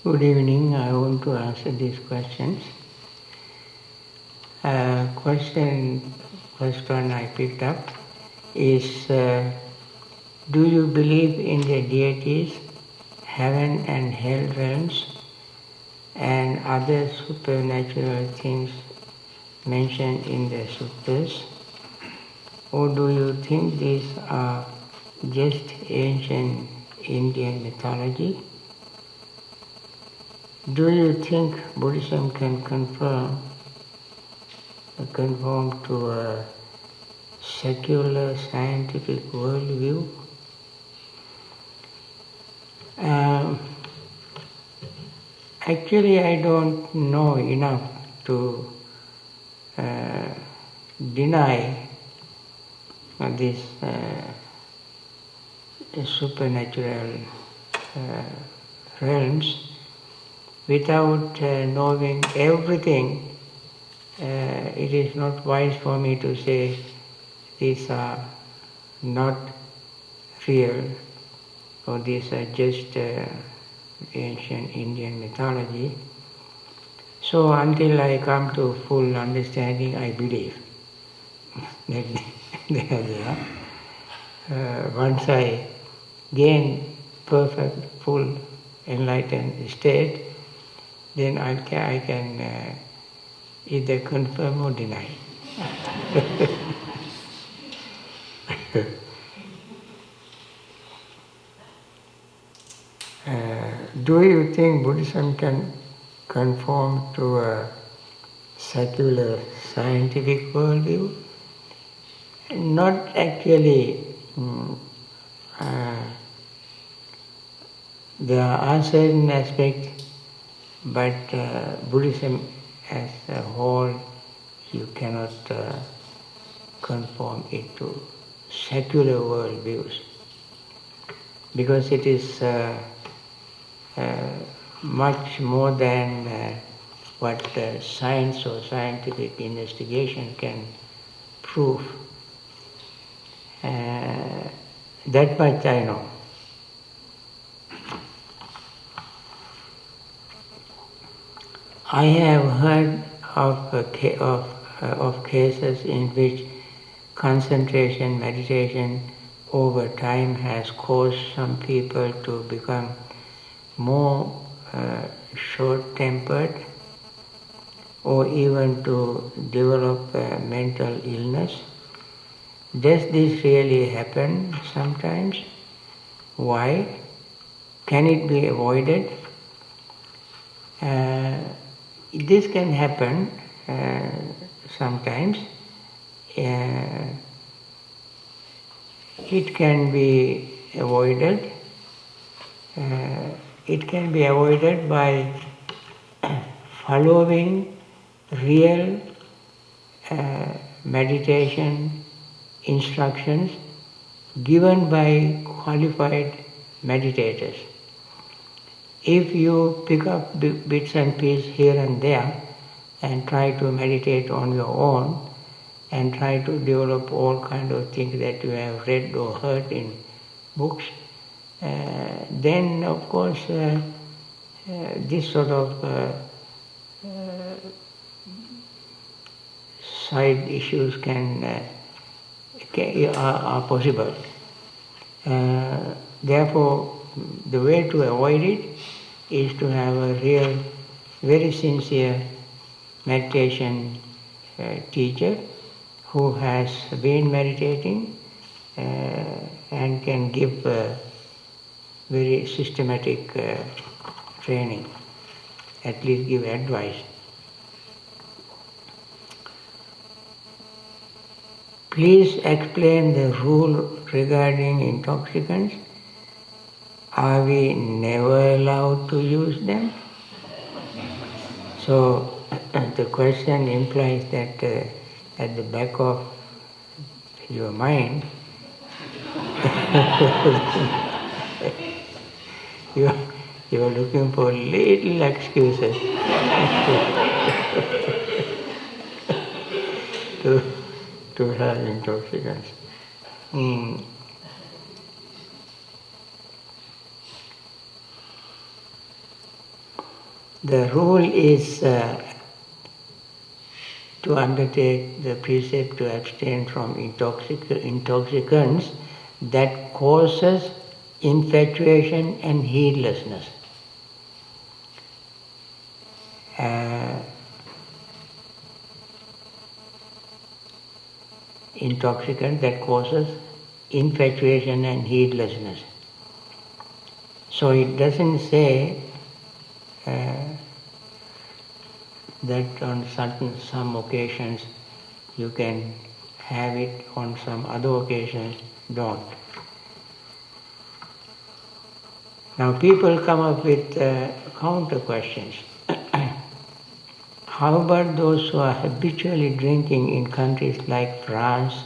Good evening. I want to answer these questions. First one I picked up is, do you believe in the deities, heaven and hell realms, and other supernatural things mentioned in the sutras? Or do you think these are just ancient Indian mythology? Do you think Buddhism can conform to a secular scientific worldview? Actually, I don't know enough to deny this supernatural realms. Without knowing everything, it is not wise for me to say these are not real or these are just ancient Indian mythology. So until I come to full understanding, I believe that they are. Once I gain perfect, full, enlightened state, then I can either confirm or deny. Do you think Buddhism can conform to a secular scientific worldview? Not actually. There are certain aspects, but Buddhism as a whole, you cannot conform it to secular worldviews, because it is much more than what science or scientific investigation can prove. That much I know. I have heard of cases in which concentration meditation over time has caused some people to become more short-tempered or even to develop mental illness. Does this really happen sometimes? Why? Can it be avoided? This can happen sometimes. It can be avoided. It can be avoided by following real meditation instructions given by qualified meditators. If you pick up bits and pieces here and there and try to meditate on your own and try to develop all kinds of things that you have read or heard in books, then of course this sort of side issues are possible. Therefore, the way to avoid it is to have a real, very sincere meditation teacher who has been meditating and can give very systematic training, at least give advice. Please explain the rule regarding intoxicants. Are we never allowed to use them? So the question implies that at the back of your mind, you are looking for little excuses to have intoxicants. The rule is to undertake the precept to abstain from intoxicants that causes infatuation and heedlessness. Intoxicant that causes infatuation and heedlessness. So it doesn't say that on some occasions you can have it, on some other occasions don't. Now people come up with counter questions. How about those who are habitually drinking in countries like France,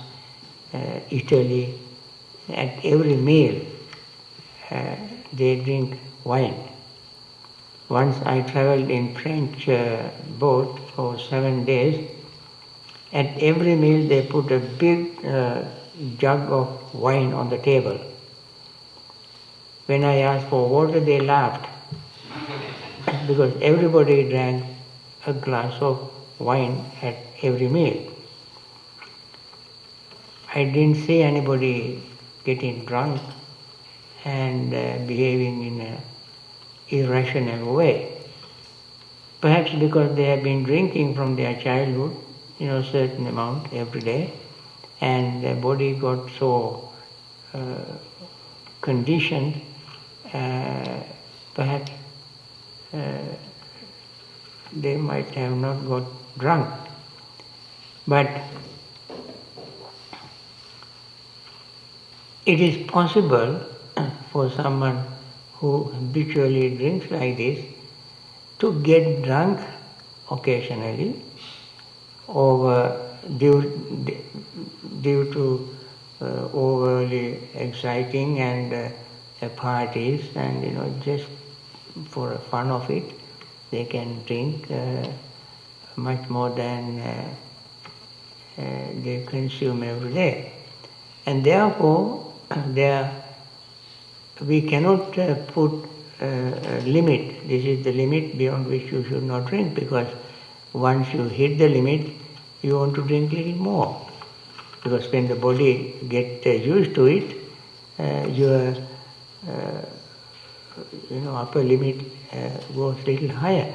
Italy? At every meal they drink wine. Once I travelled in French boat for 7 days. At every meal they put a big jug of wine on the table. When I asked for water, they laughed because everybody drank a glass of wine at every meal. I didn't see anybody getting drunk and behaving in an irrational way. Perhaps because they have been drinking from their childhood, a certain amount every day, and their body got so conditioned, perhaps they might have not got drunk. But it is possible for someone who habitually drinks like this to get drunk occasionally due to overly exciting and parties, and just for the fun of it, they can drink much more than they consume every day. And therefore, we cannot put a limit. This is the limit beyond which you should not drink, because once you hit the limit, you want to drink a little more. Because when the body gets used to it, your upper limit goes a little higher.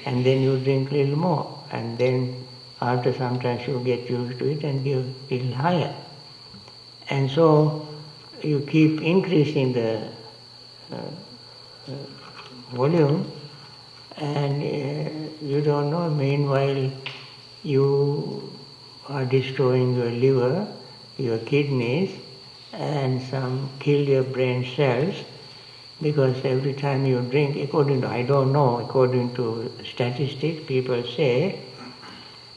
And then you drink a little more. And then after some time you get used to it and give a little higher. And so you keep increasing the volume, and you don't know, meanwhile you are destroying your liver, your kidneys, and some kill your brain cells, because every time you drink, according to statistics, people say,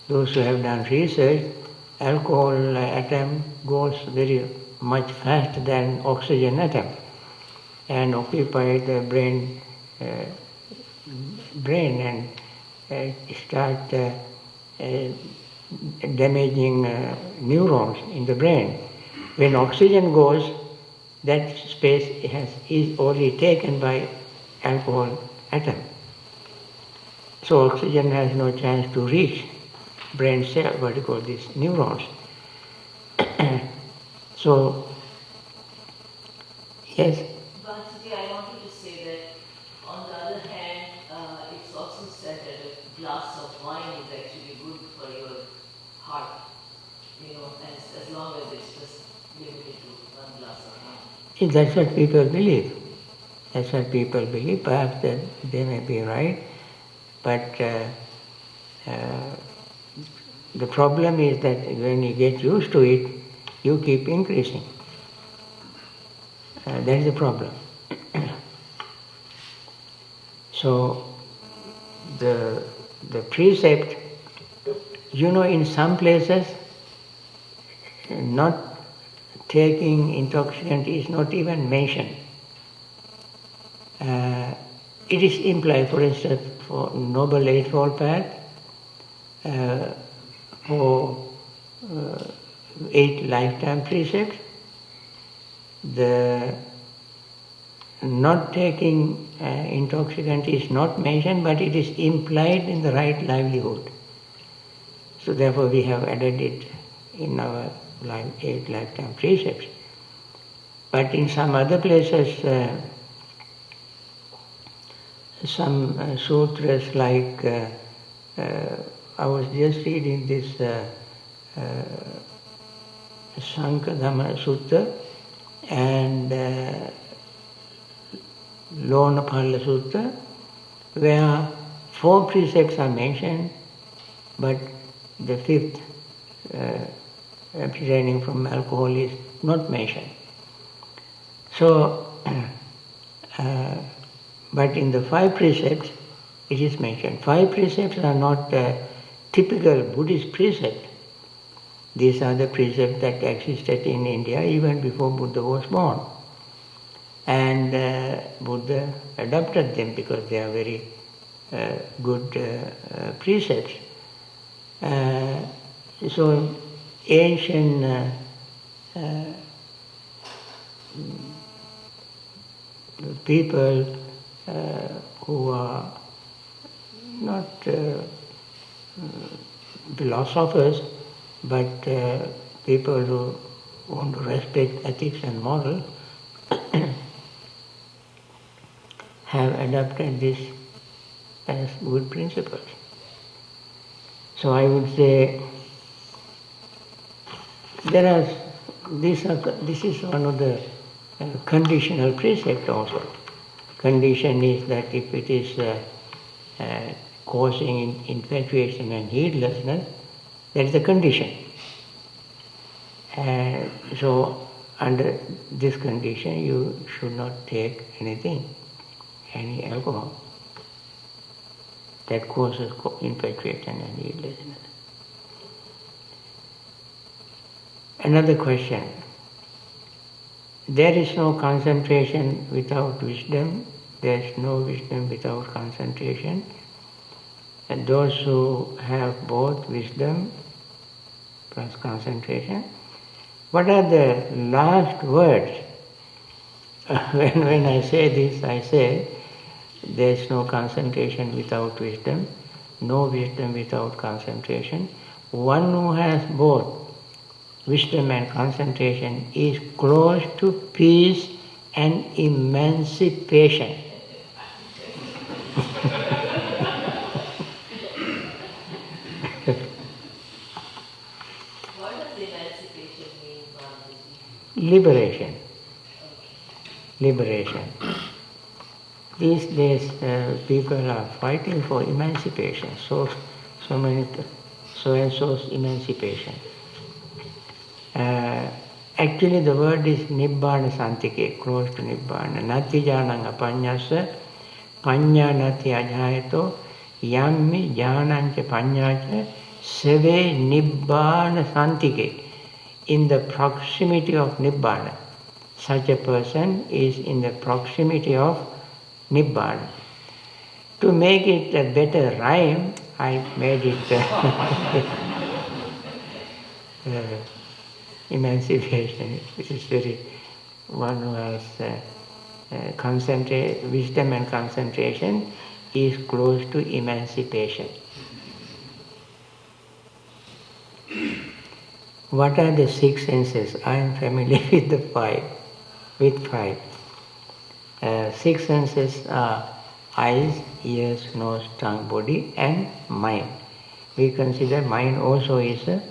those who have done research, alcohol atom goes very much faster than oxygen atom and occupy the brain and start damaging neurons in the brain. When oxygen goes, that space is already taken by alcohol atom. So oxygen has no chance to reach brain cell, what you call these neurons. So, yes? Bhante, I wanted to say that on the other hand, it's also said that a glass of wine is actually good for your heart, and as long as it's just limited to one glass of wine. That's what people believe. Perhaps they may be right, but the problem is that when you get used to it, you keep increasing. That is the problem. So the precept, in some places, not taking intoxicant is not even mentioned. It is implied, for instance, for Noble Eightfold Path, for 8 lifetime precepts, the not taking intoxicant is not mentioned, but it is implied in the right livelihood. So therefore we have added it in our 8 lifetime precepts. But in some other places, some sutras like, I was just reading this Sankadhamma Sutta and Lonapalla Sutta, where 4 precepts are mentioned, but the 5th, abstaining from alcohol, is not mentioned. So, but in the 5 precepts, it is mentioned. 5 precepts are not typical Buddhist precepts. These are the precepts that existed in India even before Buddha was born. And Buddha adopted them because they are very good precepts. So ancient people who are not philosophers, but people who want to respect ethics and moral, have adopted this as good principles. So I would say this is one of the conditional precepts also. Condition is that if it is causing infatuation and heedlessness, that is a condition. So under this condition you should not take anything, any alcohol that causes infatuation and heedlessness. Another question. There is no concentration without wisdom. There is no wisdom without concentration. And those who have both wisdom plus concentration, what are the last words? When I say this, I say there is no concentration without wisdom, no wisdom without concentration. One who has both wisdom and concentration is close to peace and emancipation. What does emancipation mean, Bhante? Liberation. Liberation. These days people are fighting for emancipation, so and so's emancipation. Actually the word is Nibbana Santike, close to Nibbana. Nati janang apanyasa, panya nati ajayato, yammi janancha panyacha, seve Nibbana Santike. In the proximity of Nibbana. Such a person is in the proximity of Nibbana. To make it a better rhyme, I made it emancipation, which is very, one who has wisdom and concentration is close to emancipation. What are the 6 senses? I am familiar with the 5. 6 senses are eyes, ears, nose, tongue, body, and mind. We consider mind also is a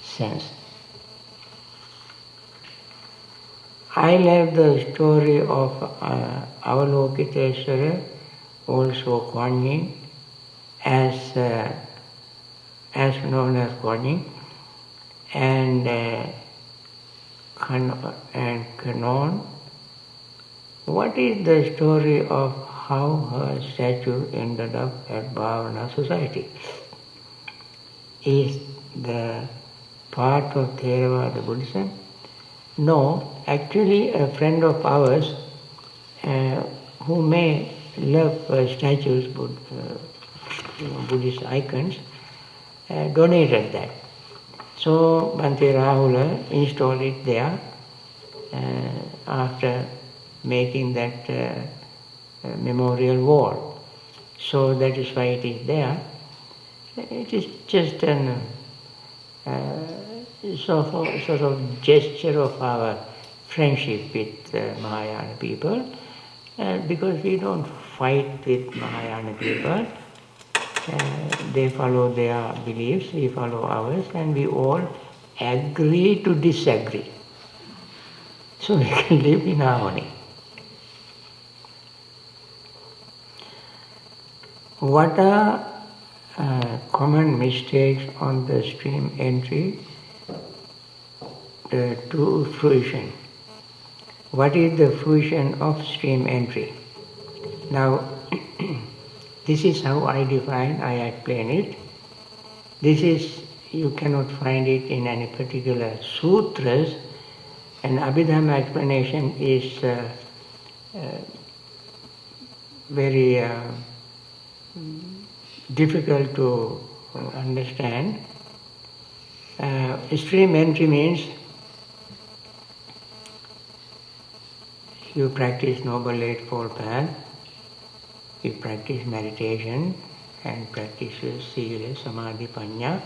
sense. I love the story of Avalokiteshvara, also Kuan Yin, as known as Kuan Yin, and Kanon. What is the story of how her statue ended up at Bhavana society? Is the part of Theravada Buddhism? No, actually a friend of ours who may love statues, Buddhist icons, donated that. So Bhante Rahula installed it there after making that memorial wall. So that is why it is there. It is just an sort of gesture of our friendship with Mahayana people, because we don't fight with Mahayana people. They follow their beliefs, we follow ours, and we all agree to disagree. So we can live in harmony. What are common mistakes on the stream entry to fruition? What is the fruition of stream entry? Now, this is how I define, I explain it. This is, you cannot find it in any particular sutras. An Abhidhamma explanation is very difficult to understand. Stream entry means you practice Noble Eightfold Path, you practice meditation and practice Sila, Samadhi, Panya,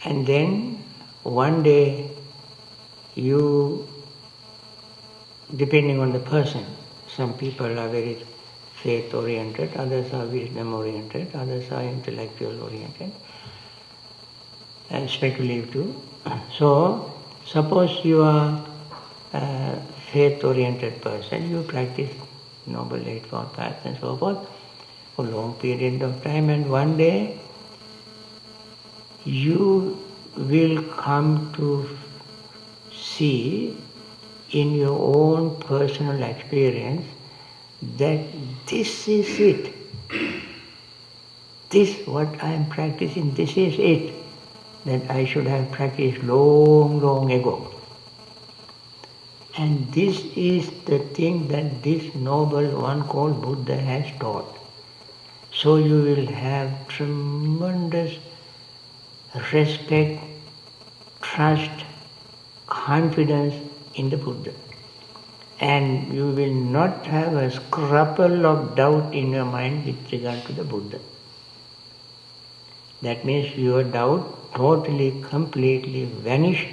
and then one day you, depending on the person, some people are very faith oriented, others are wisdom oriented, others are intellectual oriented, and speculative too. So, suppose you are a faith oriented person, you practice Noble Eightfold Path and so forth for a long period of time, and one day you will come to see in your own personal experience that this is it. This, what I am practicing, this is it that I should have practiced long, long ago. And this is the thing that this noble one called Buddha has taught. So you will have tremendous respect, trust, confidence in the Buddha. And you will not have a scruple of doubt in your mind with regard to the Buddha. That means your doubt totally, completely vanish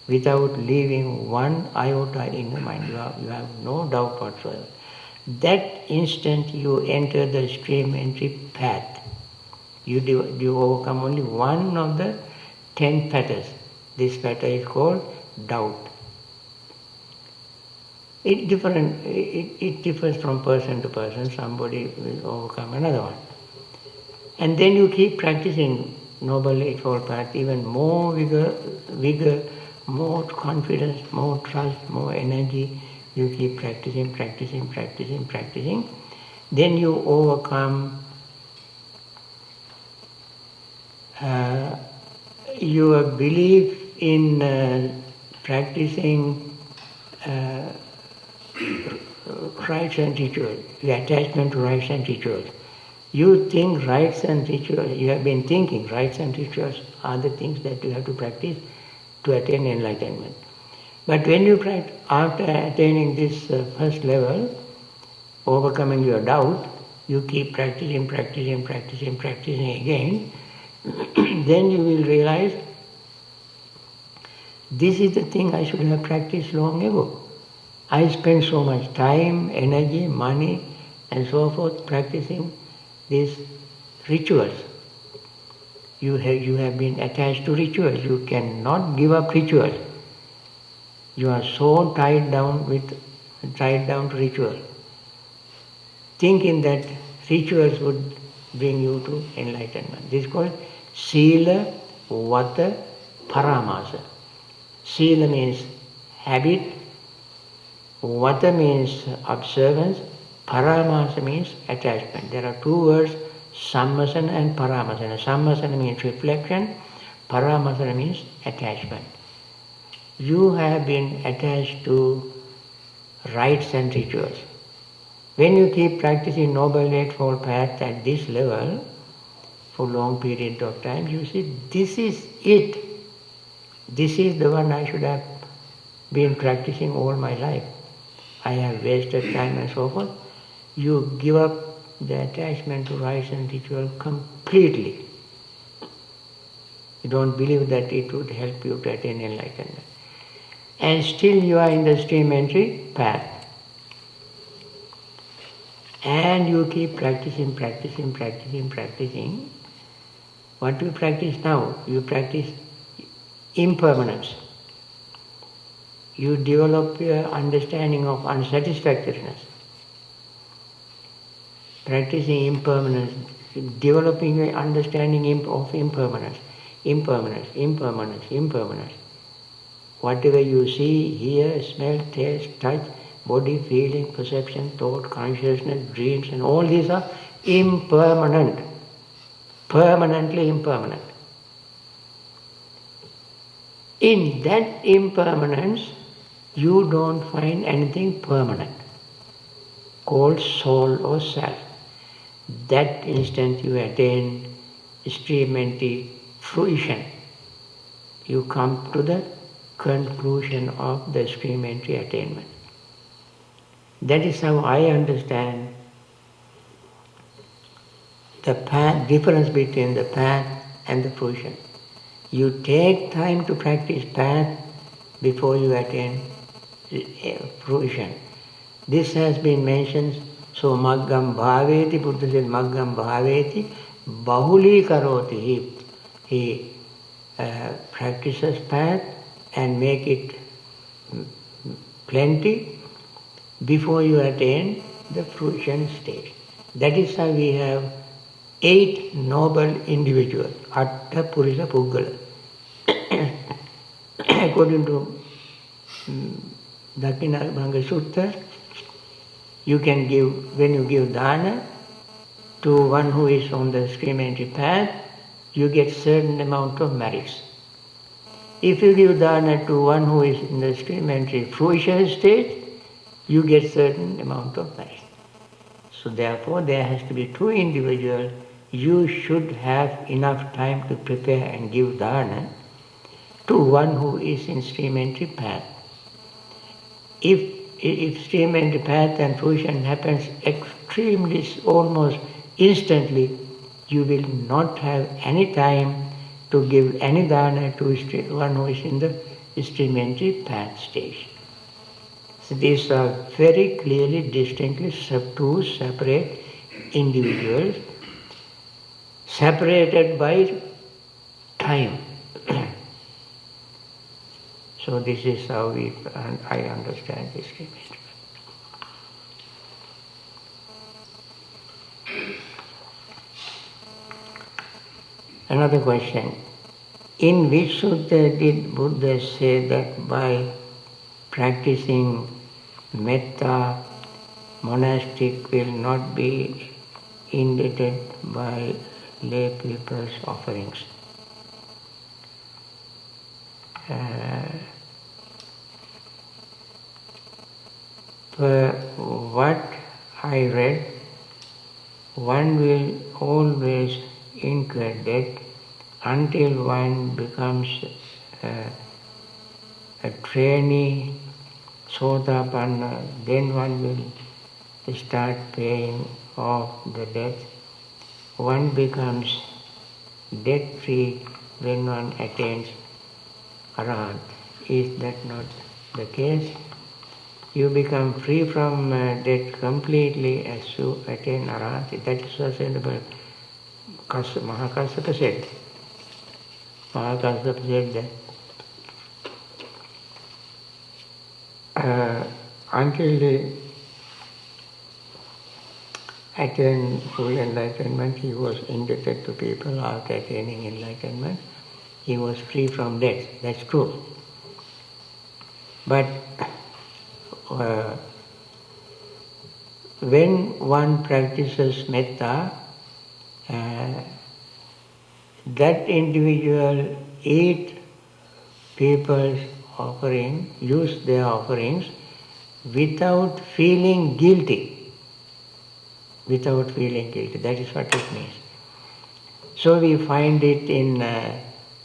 without leaving one iota in your mind. You have no doubt whatsoever. That instant you enter the stream entry path. You overcome only one of the 10 fetters. This fetter is called doubt. It differs from person to person. Somebody will overcome another one. And then you keep practicing Noble Eightfold Path, even more vigor, more confidence, more trust, more energy. You keep practicing. Then you overcome your belief in practicing rites and rituals, the attachment to rites and rituals. You think rites and rituals, you have been thinking rites and rituals are the things that you have to practice to attain enlightenment. But when you practice, after attaining this first level, overcoming your doubt, you keep practicing again, then you will realize this is the thing I should have practiced long ago. I spent so much time, energy, money, and so forth practicing these rituals. You have been attached to rituals. You cannot give up rituals. You are so tied down to ritual, thinking that rituals would bring you to enlightenment. This is called Sila, Vata, Paramasa. Sila means habit, Vata means observance, Paramasa means attachment. There are two words, Sammasana and Paramasana. Sammasana means reflection, Paramasana means attachment. You have been attached to rites and rituals. When you keep practicing Noble Eightfold Path at this level for long period of time, you see this is it. This is the one I should have been practicing all my life. I have wasted time and so forth. You give up the attachment to rites and ritual completely. You don't believe that it would help you to attain enlightenment. And still you are in the stream entry path. And you keep practicing. What do you practice now? You practice impermanence. You develop your understanding of unsatisfactoriness. Practicing impermanence, developing your understanding of impermanence. Whatever you see, hear, smell, taste, touch, body, feeling, perception, thought, consciousness, dreams, and all these are impermanent. Permanently impermanent. In that impermanence, you don't find anything permanent, called soul or self. That instant you attain stream-empty fruition. You come to the conclusion of the stream-entry attainment. That is how I understand the path, difference between the path and the fruition. You take time to practice path before you attain fruition. This has been mentioned, so maggam bhaveti, Buddha said maggam bhaveti, bahuli karoti. He practices path and make it plenty before you attain the fruition stage. That is how we have 8 noble individuals, Atta Purisa Puggala. According to Dakinabhanga Sutta, you can give, when you give dana to one who is on the stream-entry path, you get certain amount of merits. If you give dana to one who is in the stream-entry fruition stage, you get certain amount of merits. So therefore, there has to be 2 individuals. You should have enough time to prepare and give dana to one who is in stream-entry path. If stream-entry path and fruition happens extremely, almost instantly, you will not have any time to give any dana to one who is in the stream-entry path stage. So these are very clearly, distinctly 2 separate individuals, separated by time. So this is how I understand this statement. Another question. In which sutta did Buddha say that by practicing metta, monastic will not be indebted by lay people's offerings? What I read, one will always incur debt until one becomes a trainee, sotapanna, then one will start paying off the debt. One becomes debt-free when one attains arahant. Is that not the case? You become free from debt completely as you attain arahant. That is what Mahakassapa said. Mahakassapa said that until they attain full enlightenment, he was indebted to people. After attaining enlightenment, he was free from debt. That's true. But when one practices metta, that individual eat people's offering, use their offerings without feeling guilty. Without feeling guilty. That is what it means. So we find it in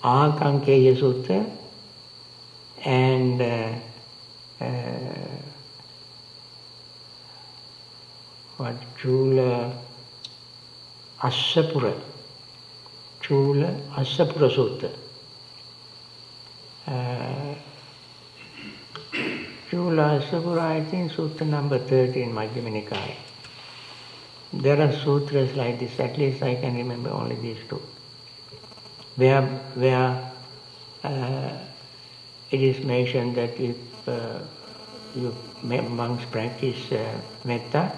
Akankeya Sutta and what Chula Asapura Sutta. Chula Asapura, I think Sutta number 30 in Majjhima Nikaya. There are sutras like this, at least I can remember only these two, where it is mentioned that if you monks practice metta,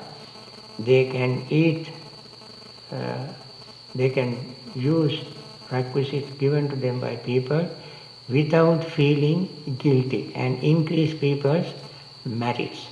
they can eat, they can use requisites given to them by people without feeling guilty and increase people's merits.